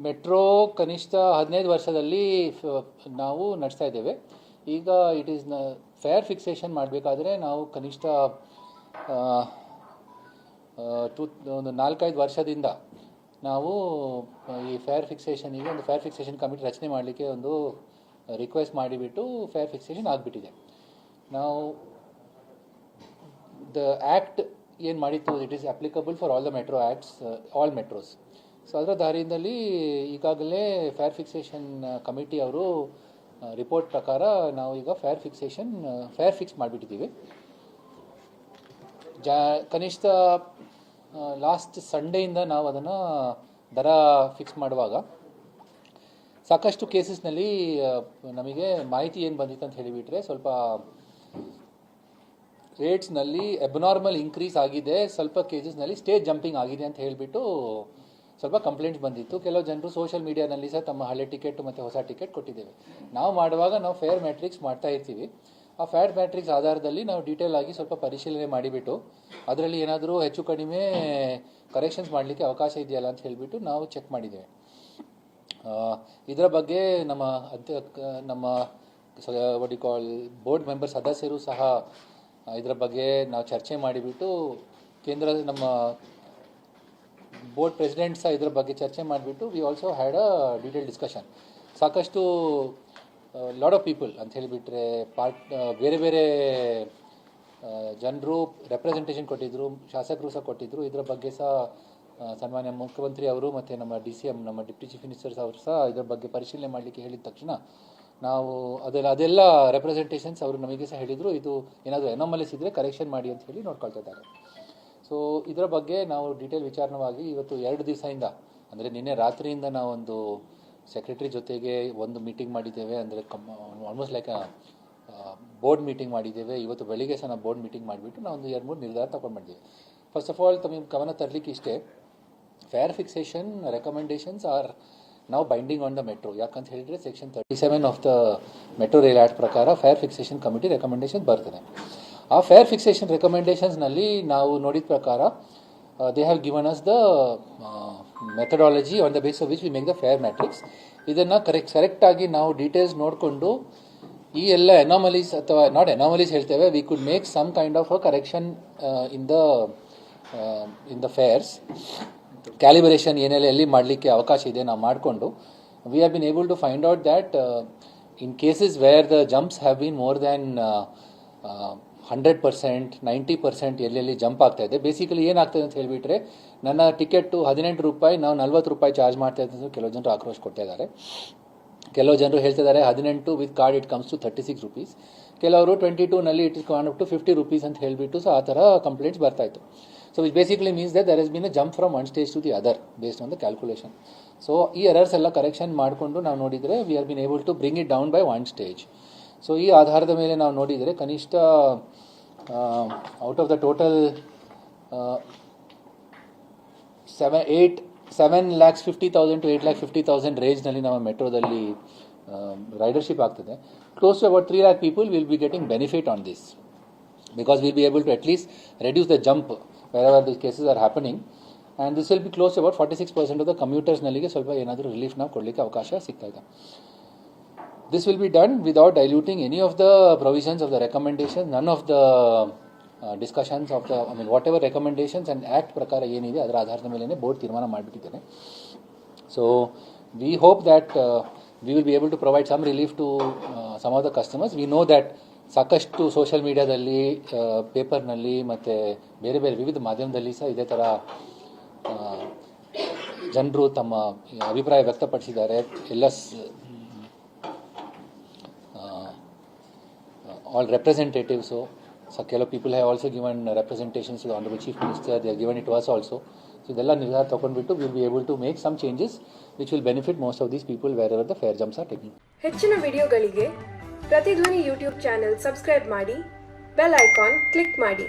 Metro ಕನಿಷ್ಠ 15 ವರ್ಷದಲ್ಲಿ ನಾವು ನಡೆಸ್ತಾ ಇದ್ದೇವೆ. ಈಗ ಇಟ್ ಈಸ್ ಫೇರ್ ಫಿಕ್ಸೇಷನ್ ಮಾಡಬೇಕಾದ್ರೆ ನಾವು ಕನಿಷ್ಠ ಒಂದು 4-5 ವರ್ಷದಿಂದ ನಾವು ಈ ಫೇರ್ ಫಿಕ್ಸೇಷನಿಗೆ ಒಂದು ಫೇರ್ ಫಿಕ್ಸೇಷನ್ ಕಮಿಟಿ ರಚನೆ ಮಾಡಲಿಕ್ಕೆ ಒಂದು ರಿಕ್ವೆಸ್ಟ್ ಮಾಡಿಬಿಟ್ಟು ಫೇರ್ ಫಿಕ್ಸೇಷನ್ ಆಗಿಬಿಟ್ಟಿದೆ. ನಾವು ದ ಆ್ಯಕ್ಟ್ ಏನು ಮಾಡಿತ್ತು, it is applicable for all the metro acts, all metros. So ಅದರ ದಾರಿಯಿಂದಲೇ ಈಗಾಗಲೇ ಫೇರ್ ಫಿಕ್ಸೇಷನ್ ಕಮಿಟಿ ಅವರು ರಿಪೋರ್ಟ್ ಪ್ರಕಾರ ನಾವು ಈಗ ಫೇರ್ ಫಿಕ್ಸ್ ಮಾಡಿಬಿಟ್ಟಿದ್ದೀವಿ. ಕನಿಷ್ಠ ಲಾಸ್ಟ್ ಸಂಡೇಯಿಂದ ನಾವು ಅದನ್ನು ದರ ಫಿಕ್ಸ್ ಮಾಡುವಾಗ ಸಾಕಷ್ಟು ಕೇಸಸ್ನಲ್ಲಿ ನಮಗೆ ಮಾಹಿತಿ ಏನು ಬಂದಿತ್ತು ಅಂತ ಹೇಳಿಬಿಟ್ರೆ, ಸ್ವಲ್ಪ ರೇಟ್ಸ್ನಲ್ಲಿ ಅಬ್ನಾರ್ಮಲ್ ಇನ್ಕ್ರೀಸ್ ಆಗಿದೆ, ಸ್ವಲ್ಪ ಕೇಸಸ್ನಲ್ಲಿ ಸ್ಟೇಜ್ ಜಂಪಿಂಗ್ ಆಗಿದೆ ಅಂತ ಹೇಳಿಬಿಟ್ಟು ಸ್ವಲ್ಪ ಕಂಪ್ಲೇಂಟ್ಸ್ ಬಂದಿತ್ತು. ಕೆಲವು ಜನರು ಸೋಷಿಯಲ್ ಮೀಡಿಯಾನಲ್ಲಿ ಸಹ ತಮ್ಮ ಹಳೆ ಟಿಕೆಟ್ ಮತ್ತು ಹೊಸ ಟಿಕೆಟ್ ಕೊಟ್ಟಿದ್ದೇವೆ. ನಾವು ಮಾಡುವಾಗ ನಾವು ಫೇರ್ ಮ್ಯಾಟ್ರಿಕ್ಸ್ ಮಾಡ್ತಾ ಇರ್ತೀವಿ. ಆ ಫೇರ್ ಮ್ಯಾಟ್ರಿಕ್ಸ್ ಆಧಾರದಲ್ಲಿ ನಾವು ಡೀಟೇಲ್ ಆಗಿ ಸ್ವಲ್ಪ ಪರಿಶೀಲನೆ ಮಾಡಿಬಿಟ್ಟು ಅದರಲ್ಲಿ ಏನಾದರೂ ಹೆಚ್ಚು ಕಡಿಮೆ ಕರೆಕ್ಷನ್ಸ್ ಮಾಡಲಿಕ್ಕೆ ಅವಕಾಶ ಇದೆಯಲ್ಲ ಅಂತ ಹೇಳಿಬಿಟ್ಟು ನಾವು ಚೆಕ್ ಮಾಡಿದ್ದೇವೆ. ಇದರ ಬಗ್ಗೆ ನಮ್ಮ what you call board member ಸದಸ್ಯರು ಸಹ ಇದರ ಬಗ್ಗೆ ನಾವು ಚರ್ಚೆ ಮಾಡಿಬಿಟ್ಟು ನಮ್ಮ ಬೋರ್ಡ್ ಪ್ರೆಸಿಡೆಂಟ್ ಸಹ ಇದರ ಬಗ್ಗೆ ಚರ್ಚೆ ಮಾಡಿಬಿಟ್ಟು we also had a detail discussion. ಸಾಕಷ್ಟು ಲಾಟ್ ಆಫ್ ಪೀಪಲ್ ಅಂತ ಹೇಳಿಬಿಟ್ರೆ ಬೇರೆ ಬೇರೆ ಜನರು ರೆಪ್ರೆಸೆಂಟೇಷನ್ ಕೊಟ್ಟಿದ್ದರು, ಶಾಸಕರು ಸಹ ಕೊಟ್ಟಿದ್ದರು. ಇದರ ಬಗ್ಗೆ ಸಹ ಸನ್ಮಾನ್ಯ ಮುಖ್ಯಮಂತ್ರಿ ಅವರು ಮತ್ತು ನಮ್ಮ DCM ನಮ್ಮ ಡಿಪ್ಟಿ ಚೀಫ್ ಮಿನಿಸ್ಟರ್ಸ್ ಅವರು ಸಹ ಇದರ ಬಗ್ಗೆ ಪರಿಶೀಲನೆ ಮಾಡಲಿಕ್ಕೆ ಹೇಳಿದ ತಕ್ಷಣ ನಾವು ಅದೆಲ್ಲ ರೆಪ್ರೆಸೆಂಟೇಷನ್ಸ್ ಅವರು ನಮಗೆ ಸಹ ಹೇಳಿದರು, ಇದು ಏನಾದರೂ ಅನಾಮಲೀಸ್ ಇದ್ದರೆ ಕರೆಕ್ಷನ್ ಮಾಡಿ ಅಂತ ಹೇಳಿ ನೋಡ್ಕೊಳ್ತಾ ಇದ್ದಾರೆ. ಸೊ ಇದರ ಬಗ್ಗೆ ನಾವು ಡೀಟೇಲ್ ವಿಚಾರಣವಾಗಿ ಇವತ್ತು 2 ದಿವಸದಿಂದ, ಅಂದರೆ ನಿನ್ನೆ ರಾತ್ರಿಯಿಂದ ನಾವೊಂದು ಸೆಕ್ರೆಟರಿ ಜೊತೆಗೆ ಒಂದು ಮೀಟಿಂಗ್ ಮಾಡಿದ್ದೇವೆ, ಅಂದರೆ ಆಲ್ಮೋಸ್ಟ್ ಲೈಕ್ ಬೋರ್ಡ್ ಮೀಟಿಂಗ್ ಮಾಡಿದ್ದೇವೆ. ಇವತ್ತು ಬೆಳಿಗ್ಗೆ ಸಹ ನಾವು ಬೋರ್ಡ್ ಮೀಟಿಂಗ್ ಮಾಡಿಬಿಟ್ಟು ನಾವು ಒಂದು 2-3 ನಿರ್ಧಾರ ತಗೊಂಡು ಮಾಡಿದ್ದೇವೆ. ಫಸ್ಟ್ ಆಫ್ ಆಲ್ ತಮಗೆ ಗಮನ ತರಲಿಕ್ಕೆ ಇಷ್ಟೇ, ಫೇರ್ ಫಿಕ್ಸೇಷನ್ ರೆಕಮೆಂಡೇಷನ್ಸ್ ಆರ್ ನಾವು ಬೈಂಡಿಂಗ್ ಆನ್ ದ ಮೆಟ್ರೋ. ಯಾಕಂತ ಹೇಳಿದರೆ section 37 of the metro rail act ಪ್ರಕಾರ ಫೇರ್ ಫಿಕ್ಸೇಷನ್ ಕಮಿಟಿ ರೆಕಮೆಂಡೇಷನ್ ಬರ್ತದೆ. ಆ ಫೇರ್ ಫಿಕ್ಸೇಷನ್ ರೆಕಮೆಂಡೇಷನ್ಸ್ನಲ್ಲಿ ನಾವು ನೋಡಿದ ಪ್ರಕಾರ they have given us the methodology on the base of which we make the fare matrix. ಇದನ್ನು ಕರೆಕ್ಟಾಗಿ ನಾವು ಡೀಟೇಲ್ಸ್ ನೋಡಿಕೊಂಡು ಈ ಎಲ್ಲ ಅನಾಮಲೀಸ್ ಅಥವಾ ನಾಟ್ ಅನಾಮಲೀಸ್ ಹೇಳ್ತೇವೆ, we could make some kind of a correction in the fares. Calibration ಏನೆಲ್ಲ ಎಲ್ಲಿ ಮಾಡಲಿಕ್ಕೆ ಅವಕಾಶ ಇದೆ ನಾವು ಮಾಡಿಕೊಂಡು we have been able to find out that in cases where the jumps have been more than 100%, 90% ಎಲ್ಲೆಲ್ಲಿ jump ಆಗ್ತಾ ಇದೆ. ಬೇಸಿಕಲಿ ಏನಾಗ್ತದೆ ಅಂತ ಹೇಳಿಬಿಟ್ರೆ, ನನ್ನ ಟಿಕೆಟು 18 ರೂಪಾಯಿ, ನಾವು 40 ರೂಪಾಯಿ ಚಾರ್ಜ್ ಮಾಡ್ತಾ ಇದ್ದಂತ ಕೆಲವು ಜನರು ಆಕ್ರೋಶ ಕೊಡ್ತಾ ಇದ್ದಾರೆ. ಕೆಲವು ಜನರು ಹೇಳ್ತಿದ್ದಾರೆ 18 with card it comes to 36 rupees. ಕೆಲವರು 22ನಲ್ಲಿ it is gone up to 50 rupees ಅಂತ ಹೇಳಿಬಿಟ್ಟು ಸೊ ಆ ಥರ ಕಂಪ್ಲೇಂಟ್ಸ್ ಬರ್ತಾ ಇತ್ತು. So which basically means that there has been a jump from one stage to the other based on the calculation. So ಈ errors ಎಲ್ಲ ಕರೆಕ್ಷನ್ ಮಾಡಿಕೊಂಡು ನಾವು ನೋಡಿದರೆ we are been able to bring it down by one stage. So ಈ ಆಧಾರದ ಮೇಲೆ ನಾವು ನೋಡಿದರೆ ಕನಿಷ್ಠ out of the total 7,50,000 to 8,50,000 ರೇಂಜ್ನಲ್ಲಿ ನಮ್ಮ ಮೆಟ್ರೋದಲ್ಲಿ ರೈಡರ್ಶಿಪ್ ಆಗ್ತದೆ. Close to about 3 lakh people will be getting benefit on this because we'll be able to at least reduce the jump wherever these cases are happening, and this will be close to about 46% of the commuters ನಲ್ಲಿಗೆ ಸ್ವಲ್ಪ ಏನಾದರೂ relief ನಾವು ಕೊಡಲಿಕ್ಕೆ ಅವಕಾಶ ಸಿಗ್ತಾ ಇದೆ. This will be done without diluting any of the provisions of the recommendations, none of the discussions of the, whatever recommendations and act ಪ್ರಕಾರ ಏನಿದೆ ಅದರ ಆಧಾರದ ಮೇಲೆ ಬೋರ್ಡ್ ತೀರ್ಮಾನ ಮಾಡಿಬಿಟ್ಟಿದ್ದೇನೆ. So we hope that we will be able to provide some relief to some of the customers. We know that ಸಾಕಷ್ಟು social ಮೀಡಿಯಾದಲ್ಲಿ, ಪೇಪರ್ನಲ್ಲಿ ಮತ್ತು ಬೇರೆ ಬೇರೆ ವಿವಿಧ ಮಾಧ್ಯಮದಲ್ಲಿ ಸಹ ಇದೇ ಥರ ಜನರು ತಮ್ಮ ಅಭಿಪ್ರಾಯ ವ್ಯಕ್ತಪಡಿಸಿದ್ದಾರೆ. all representatives. So ಕೆಲವು people have also given representations to the Honorable Chief Minister. They have given it to us also. So ಇದೆಲ್ಲ ನಿರ್ಧಾರ ತಗೊಂಡ್ಬಿಟ್ಟು we will be able to make some changes which will benefit most of these people wherever the fare jumps are taking. ಹೆಚ್ಚಿನ ವಿಡಿಯೋಗಳಿಗೆ ಪ್ರತಿಧ್ವನಿ YouTube channel subscribe ಮಾಡಿ, bell icon click ಮಾಡಿ.